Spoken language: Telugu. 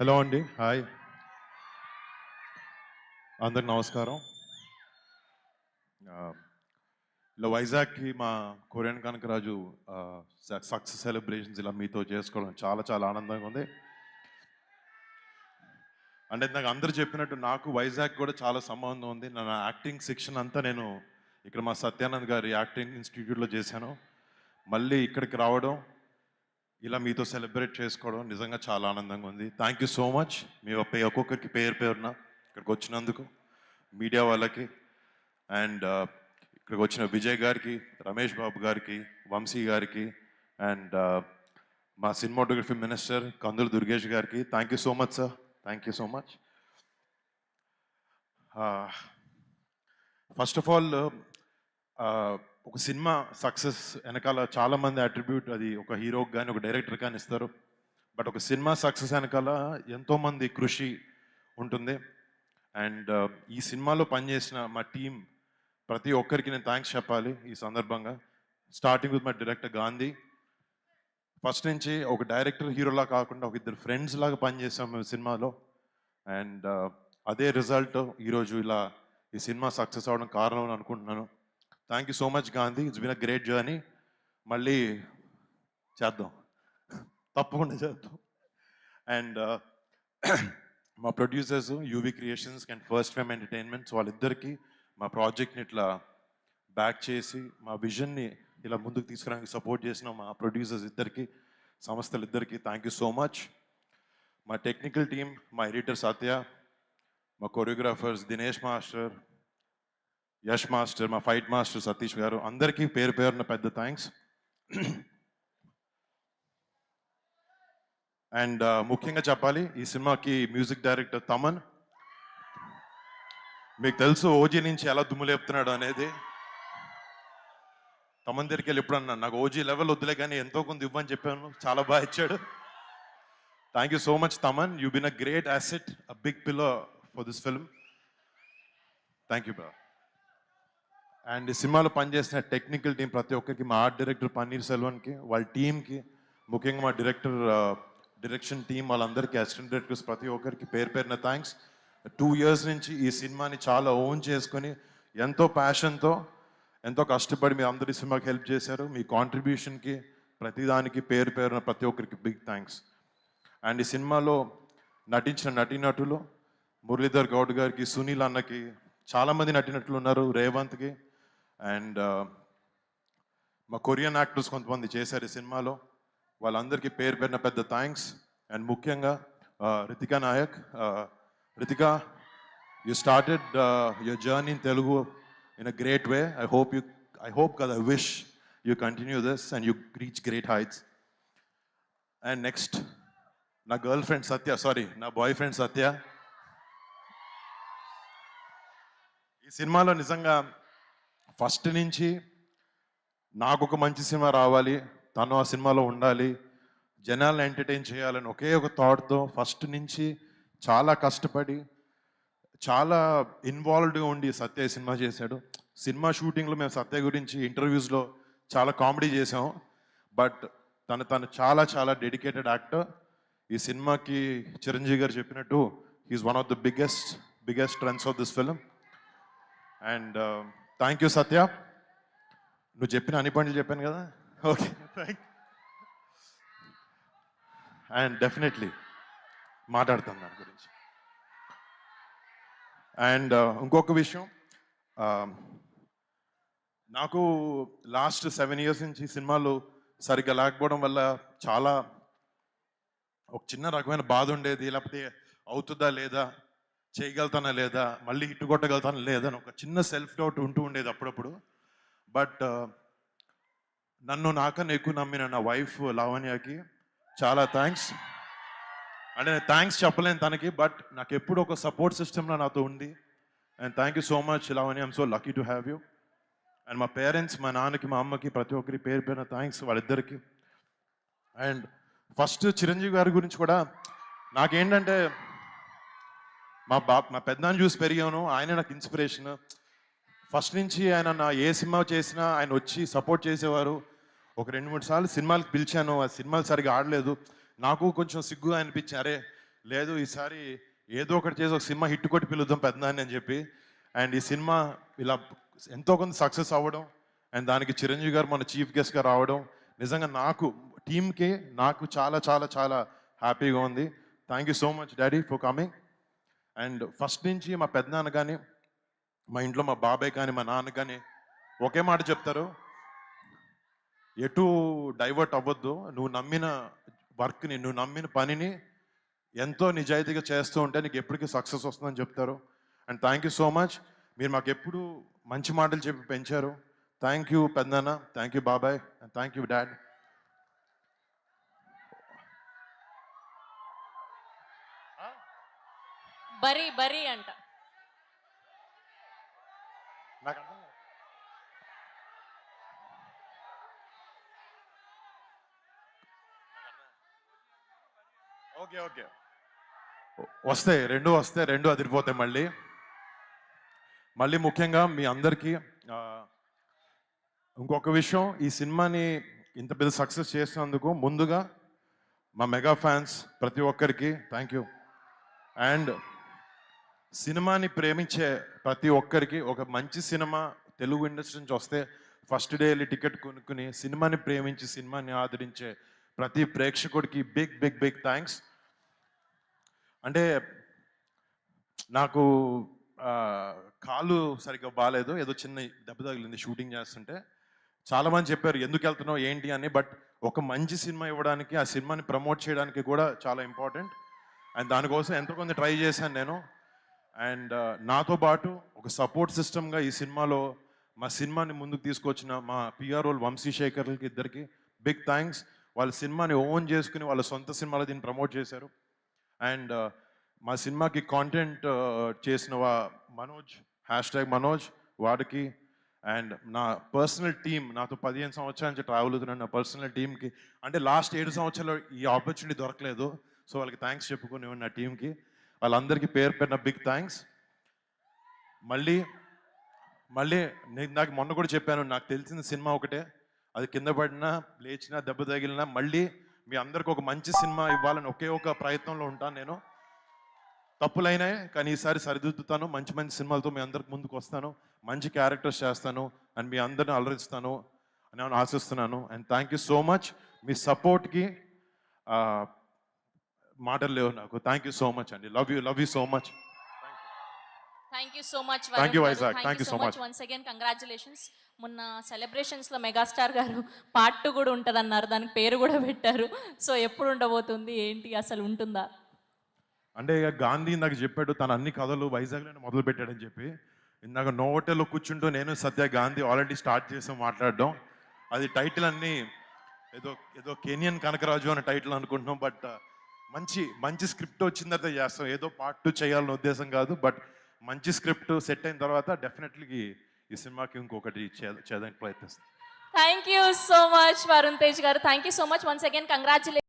హలో అండి, హాయ్, అందరికి నమస్కారం. ఇలా వైజాగ్కి మా కొరియన్ కనకరాజు సక్సెస్ సెలబ్రేషన్స్ ఇలా మీతో చేసుకోవడం చాలా చాలా ఆనందంగా ఉంది. అంటే నాకు అందరు చెప్పినట్టు నాకు వైజాగ్ కూడా చాలా సంబంధం ఉంది. నా యాక్టింగ్ శిక్షణ అంతా నేను ఇక్కడ మా సత్యానంద్ గారి యాక్టింగ్ ఇన్స్టిట్యూట్లో చేశాను. మళ్ళీ ఇక్కడికి రావడం, ఇలా మీతో సెలబ్రేట్ చేసుకోవడం నిజంగా చాలా ఆనందంగా ఉంది. Thank you so much. మీ ఒక్కొక్కరికి పేరు పేరున ఇక్కడికి వచ్చినందుకు, మీడియా వాళ్ళకి అండ్ ఇక్కడికి వచ్చిన విజయ్ గారికి, రమేష్ బాబు గారికి, వంశీ గారికి అండ్ మా సినిమాటోగ్రఫీ మినిస్టర్ కందులు దుర్గేష్ గారికి thank you so much sir. Thank you so much. First of all ఒక సినిమా సక్సెస్ వెనకాల చాలామంది అట్రిబ్యూట్, అది ఒక హీరోకి కానీ ఒక డైరెక్టర్ కానీ ఇస్తారు. బట్ ఒక సినిమా సక్సెస్ వెనకాల ఎంతోమంది కృషి ఉంటుంది. అండ్ ఈ సినిమాలో పనిచేసిన మా టీం ప్రతి ఒక్కరికి నేను థ్యాంక్స్ చెప్పాలి ఈ సందర్భంగా. Starting with my director Gandhi. First నుంచి ఒక డైరెక్టర్ హీరోలా కాకుండా ఒక ఇద్దరు ఫ్రెండ్స్ లాగా పనిచేసాం మేము సినిమాలో. అండ్ అదే రిజల్ట్ ఈరోజు ఇలా ఈ సినిమా సక్సెస్ అవ్వడం కారణం అని అనుకుంటున్నాను. Thank you so much Gandhi. It's been a great journey. మళ్ళీ చేద్దాం, తప్పకుండా చేద్దాం. అండ్ మా producers UV creations and first fame entertainments, వాళ్ళిద్దరికీ మా ప్రాజెక్ట్ని ఇట్లా బ్యాక్ చేసి మా విజన్ని ఇలా ముందుకు తీసుకురావడానికి సపోర్ట్ చేసిన మా ప్రొడ్యూసర్స్ ఇద్దరికి, సంస్థలు ఇద్దరికి థ్యాంక్ యూ సో మచ్. మా టెక్నికల్ టీమ్, మా ఎడిటర్ సత్య, మా choreographers Dinesh master, Yash master, మా ఫైట్ మాస్టర్ సతీష్ గారు, అందరికీ పేరు పేరున పెద్ద థ్యాంక్స్. అండ్ ముఖ్యంగా చెప్పాలి, ఈ సినిమాకి మ్యూజిక్ డైరెక్టర్ తమన్. మీకు తెలుసు ఓజీ నుంచి ఎలా దుమ్ము లేపుతున్నాడు అనేది. తమన్ దగ్గరికి వెళ్ళి ఎప్పుడు అన్నాను, నాకు ఓజీ లెవెల్ వద్దులే కానీ ఎంతో కొంత ఇవ్వని చెప్పాను, చాలా బాగా ఇచ్చాడు. Thank you so much Thaman. You been a great asset, a big pillar for this film. Thank you bro. And ఈ సినిమాలో పనిచేసిన టెక్నికల్ టీం ప్రతి ఒక్కరికి, మా ఆర్ట్ డైరెక్టర్ పన్నీర్ సెల్వన్కి, వాళ్ళ టీంకి, ముఖ్యంగా మా డైరెక్షన్ టీం వాళ్ళందరికీ, అసిస్టెంట్ డైరెక్టర్స్ ప్రతి ఒక్కరికి పేరు పేరున థ్యాంక్స్. 2 years నుంచి ఈ సినిమాని చాలా ఓన్ చేసుకొని ఎంతో ప్యాషన్తో ఎంతో కష్టపడి మీ అందరి సినిమాకి హెల్ప్ చేశారు. మీ కాంట్రిబ్యూషన్కి ప్రతిదానికి పేరు పేరున ప్రతి ఒక్కరికి బిగ్ థ్యాంక్స్. అండ్ ఈ సినిమాలో నటించిన నటీనటులు మురళీధర్ గౌడ్ గారికి, సునీల్ అన్నకి, చాలామంది నటినట్లు ఉన్నారు, రేవంత్కి. అండ్ మా కొరియన్ యాక్టర్స్ కొంతమంది చేశారు ఈ సినిమాలో, వాళ్ళందరికీ పేరు పేరున పెద్ద థ్యాంక్స్. అండ్ ముఖ్యంగా Ritika Nayak. Ritika, you started your journey in Telugu in a great way. I wish you continue this and you reach great heights. And next, నా గర్ల్ ఫ్రెండ్ సత్య, నా బాయ్ ఫ్రెండ్ సత్య. ఈ సినిమాలో నిజంగా ఫస్ట్ నుంచి నాకు ఒక మంచి సినిమా రావాలి, తను ఆ సినిమాలో ఉండాలి, జనాలను ఎంటర్టైన్ చేయాలని ఒకే ఒక థాట్తో ఫస్ట్ నుంచి చాలా కష్టపడి చాలా ఇన్వాల్వ్డ్గా ఉండి సత్య సినిమా చేశాడు. సినిమా షూటింగ్లో మేము సత్య గురించి ఇంటర్వ్యూస్లో చాలా కామెడీ చేసాం. బట్ తను చాలా చాలా డెడికేటెడ్ యాక్టర్. ఈ సినిమాకి చిరంజీవి గారు చెప్పినట్టు he's one of the biggest strengths of this film. And thank you Satya. నువ్వు చెప్పిన అన్ని పనులు చెప్పాను కదా, ఓకే థ్యాంక్. అండ్ డెఫినెట్లీ మాట్లాడతాను దాని గురించి. అండ్ ఇంకొక విషయం, నాకు లాస్ట్ 7 years నుంచి సినిమాలు సరిగ్గా లేకపోవడం వల్ల చాలా ఒక చిన్న రకమైన బాధ ఉండేది. లేకపోతే అవుతుందా లేదా, చేయగలుగుతానా లేదా, మళ్ళీ హిట్ కొట్టగలుగుతానా లేదా అని ఒక చిన్న సెల్ఫ్ డౌట్ ఉంటూ ఉండేది అప్పుడప్పుడు. బట్ నన్ను నాకన్నా ఎక్కువ నమ్మిన నా వైఫ్ లావణ్యకి చాలా థ్యాంక్స్. అంటే నేను థ్యాంక్స్ చెప్పలేను తనకి, బట్ నాకు ఎప్పుడు ఒక సపోర్ట్ సిస్టమ్లో నాతో ఉంది. And thank you so much Lavanya, I'm so lucky to have you. And మా పేరెంట్స్, మా నాన్నకి, మా అమ్మకి, ప్రతి ఒక్కరి పేరు పేరున థ్యాంక్స్ వాళ్ళిద్దరికి. అండ్ ఫస్ట్ చిరంజీవి గారి గురించి కూడా నాకేంటంటే, మా పెద్దనాన్ని చూసి పెరిగాను, ఆయన నాకు ఇన్స్పిరేషన్. ఫస్ట్ నుంచి ఆయన నా ఏ సినిమా చేసినా ఆయన వచ్చి సపోర్ట్ చేసేవారు. ఒక 2-3 సార్లు సినిమాలకు పిలిచాను, ఆ సినిమాలు సరిగా ఆడలేదు. నాకు కొంచెం సిగ్గుగా అనిపించి, అరే లేదు ఈసారి ఏదో ఒకటి చేసి ఒక సినిమా హిట్ కొట్టి పిలుద్దాం పెద్దనాన్ని అని చెప్పి. అండ్ ఈ సినిమా ఇలా ఎంతో కొంత సక్సెస్ అవ్వడం అండ్ దానికి చిరంజీవి గారు మన చీఫ్ గెస్ట్గా రావడం నిజంగా నాకు టీమ్కి నాకు చాలా చాలా చాలా హ్యాపీగా ఉంది. Thank you so much daddy for coming. And first నుంచి మా పెద్దనాన్న కానీ మా ఇంట్లో మా బాబాయ్ కానీ మా నాన్న కానీ ఒకే మాట చెప్తారు, ఎటు డైవర్ట్ అవ్వద్దు, నువ్వు నమ్మిన వర్క్ని నువ్వు నమ్మిన పనిని ఎంతో నిజాయితీగా చేస్తూ ఉంటే నీకు ఎప్పటికీ సక్సెస్ వస్తుందని చెప్తారు. And thank you so much, మీరు మాకు ఎప్పుడు మంచి మాటలు చెప్పి పెంచారు. థ్యాంక్ యూ పెద్దనాన్న, థ్యాంక్ యూ బాబాయ్, అండ్ థ్యాంక్ యూ డాడ్. బరీ బరీ అంట. నాకు అర్థం కాదు. ఓకే ఓకే వస్తాయి, రెండు అదిరిపోతాయి. మళ్ళీ ముఖ్యంగా మీ అందరికీ ఇంకొక విషయం, ఈ సినిమాని ఇంత పెద్ద సక్సెస్ చేసినందుకు ముందుగా మా మెగా ఫ్యాన్స్ ప్రతి ఒక్కరికి థ్యాంక్ యూ. అండ్ సినిమాని ప్రేమించే ప్రతి ఒక్కరికి, ఒక మంచి సినిమా తెలుగు ఇండస్ట్రీ నుంచి వస్తే ఫస్ట్ డే వెళ్ళి టికెట్ కొనుక్కుని సినిమాని ప్రేమించి సినిమాని ఆదరించే ప్రతి ప్రేక్షకుడికి బిగ్ బిగ్ బిగ్ థ్యాంక్స్. అంటే నాకు కాలు సరిగ్గా బాగాలేదు, ఏదో చిన్న దెబ్బ తగిలింది షూటింగ్ చేస్తుంటే. చాలామంది చెప్పారు ఎందుకు వెళ్తున్నావు ఏంటి అని, బట్ ఒక మంచి సినిమా ఇవ్వడానికి ఆ సినిమాని ప్రమోట్ చేయడానికి కూడా చాలా ఇంపార్టెంట్. అండ్ దానికోసం ఎంతో కొంత ట్రై చేశాను నేను. అండ్ నాతో పాటు ఒక సపోర్ట్ సిస్టమ్గా ఈ సినిమాలో మా సినిమాని ముందుకు తీసుకొచ్చిన మా పిఆర్ఓలు వంశీశేఖర్లకి ఇద్దరికి బిగ్ థ్యాంక్స్. వాళ్ళ సినిమాని ఓన్ చేసుకుని వాళ్ళ సొంత సినిమాలో దీన్ని ప్రమోట్ చేశారు. అండ్ మా సినిమాకి కాంటెంట్ చేసిన మనోజ్ #మనోజ్ వాడికి, అండ్ నా పర్సనల్ టీమ్, నాతో 15 సంవత్సరాల నుంచి ట్రావెల్ అవుతున్నాను నా పర్సనల్ టీమ్కి. అంటే లాస్ట్ 7 సంవత్సరాలు ఈ ఆపర్చునిటీ దొరకలేదు, సో వాళ్ళకి థ్యాంక్స్ చెప్పుకుని నా టీంకి వాళ్ళందరికీ పేరు పెట్టిన బిగ్ థ్యాంక్స్. మళ్ళీ నేను నాకు మొన్న కూడా చెప్పాను, నాకు తెలిసిన సినిమా ఒకటే, అది కింద పడినా లేచినా దెబ్బ తగిలినా మళ్ళీ మీ అందరికి ఒక మంచి సినిమా ఇవ్వాలని ఒకే ఒక ప్రయత్నంలో ఉంటాను నేను. తప్పులైనాయి కానీ ఈసారి సరిదిద్దుతాను, మంచి మంచి సినిమాలతో మీ అందరికి ముందుకు వస్తాను, మంచి క్యారెక్టర్స్ చేస్తాను అండ్ మీ అందరిని అలరిస్తాను అని నేను ఆశిస్తున్నాను. And thank you so much, మీ సపోర్ట్కి మాటలు లేవు నాకు. థ్యాంక్ యూ సో మచ్ అండి, love you so much. Thank you so much. Thank you Vizag, thank you so much. Once again congratulations. మొన్న సెలబ్రేషన్స్లో మెగాస్టార్ గారు పార్ట్ 2 కూడా ఉంటుంది అన్నారు, దానికి పేరు కూడా పెట్టారు. సో ఎప్పుడు ఉండబోతుంది ఏంటి, అసలు ఉంటుందా? అంటే ఇక గాంధీ నాకు చెప్పాడు తన అన్ని కథలు వైజాగ్లోనే మొదలు పెట్టాడని చెప్పి. ఇందాక నోవోటెల్లో కూర్చుంటూ నేను సత్య గాంధీ ఆల్రెడీ స్టార్ట్ చేసాం మాట్లాడడం. అది టైటిల్ అన్ని ఏదో కెనియన్ కనకరాజు అనే టైటిల్ అనుకుంటున్నాం, బట్ మంచి స్క్రిప్ట్ వచ్చిన తర్వాత చేస్తాం. ఏదో పార్ట్ 2 చేయాలన్న ఉద్దేశం కాదు, బట్ మంచి స్క్రిప్ట్ సెట్ అయిన తర్వాత డెఫినెట్లీ ఈ సినిమాకి ఇంకొకటి చేయడానికి ప్రయత్నిస్తాం. Thank you so much Varun Tej garu. Thank you so much once again congratulations.